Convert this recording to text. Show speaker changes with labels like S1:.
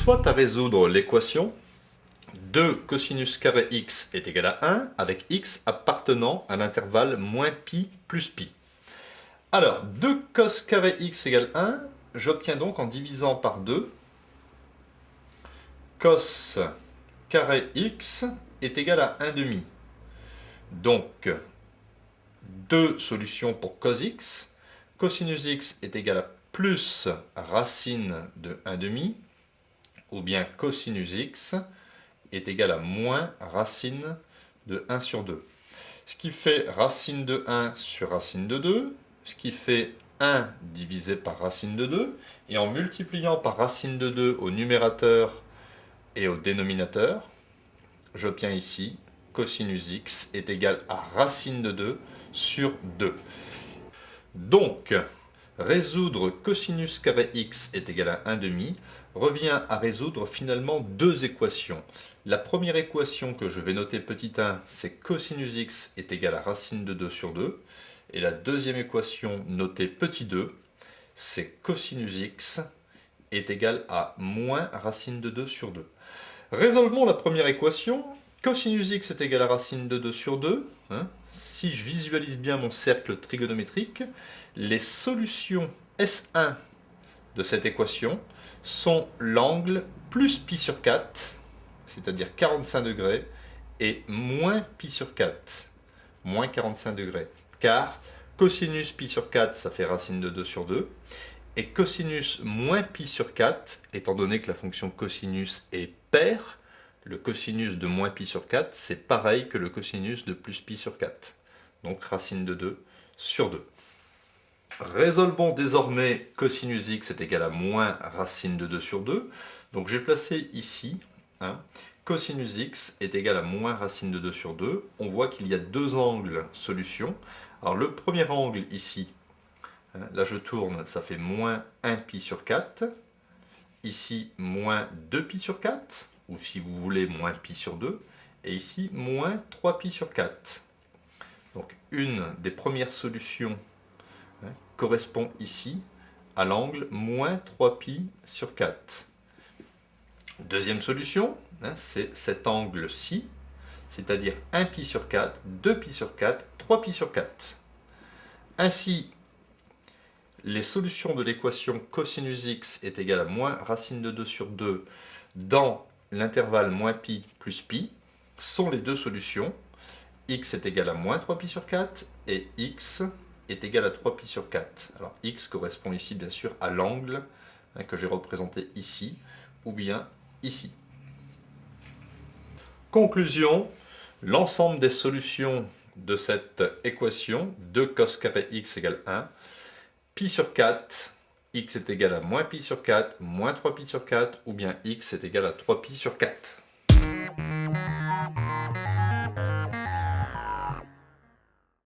S1: soit à résoudre l'équation 2 cosinus carré x est égal à 1 avec x appartenant à l'intervalle moins pi plus pi. Alors, 2 cos carré x égale 1, j'obtiens donc en divisant par 2, cos carré x est égal à 1 demi. Donc, deux solutions pour cos x. Cosinus x est égal à plus racine de 1 demi, ou bien cosinus x est égal à moins racine de 1 sur 2. Ce qui fait racine de 1 sur racine de 2, ce qui fait 1 divisé par racine de 2, et en multipliant par racine de 2 au numérateur et au dénominateur, j'obtiens ici cosinus x est égal à racine de 2 sur 2. Donc, résoudre cosinus carré x est égal à 1 demi revient à résoudre finalement deux équations. La première équation que je vais noter petit 1, c'est cosinus x est égal à racine de 2 sur 2. Et la deuxième équation notée petit 2, c'est cosinus x est égal à moins racine de 2 sur 2. Résolvons la première équation. Cosinus x est égal à racine de 2 sur 2. Si je visualise bien mon cercle trigonométrique, les solutions S1 de cette équation sont l'angle plus pi sur 4, c'est-à-dire 45 degrés, et moins pi sur 4, moins 45 degrés. Car cosinus pi sur 4, ça fait racine de 2 sur 2. Et cosinus moins pi sur 4, étant donné que la fonction cosinus est paire, le cosinus de moins pi sur 4, c'est pareil que le cosinus de plus pi sur 4. Donc racine de 2 sur 2. Résolvons désormais cosinus x est égal à moins racine de 2 sur 2. Donc j'ai placé ici, cosinus x est égal à moins racine de 2 sur 2. On voit qu'il y a deux angles solutions. Alors le premier angle ici, là je tourne, ça fait moins 1 pi sur 4. Ici, moins 2 pi sur 4, ou si vous voulez, moins pi sur 2. Et ici, moins 3 pi sur 4. Donc une des premières solutions correspond ici à l'angle moins 3 pi sur 4. Deuxième solution, c'est cet angle-ci, c'est-à-dire 1 pi sur 4, 2 pi sur 4, 3 pi sur 4. Ainsi, les solutions de l'équation cosinus x est égal à moins racine de 2 sur 2 dans l'intervalle moins pi plus pi sont les deux solutions. X est égal à moins 3 pi sur 4 et x est égal à 3 pi sur 4. Alors x correspond ici bien sûr à l'angle que j'ai représenté ici ou bien ici. Conclusion, l'ensemble des solutions de cette équation 2 cos carré x égale 1, pi sur 4, x est égal à moins pi sur 4, moins 3 pi sur 4, ou bien x est égal à 3 pi sur 4.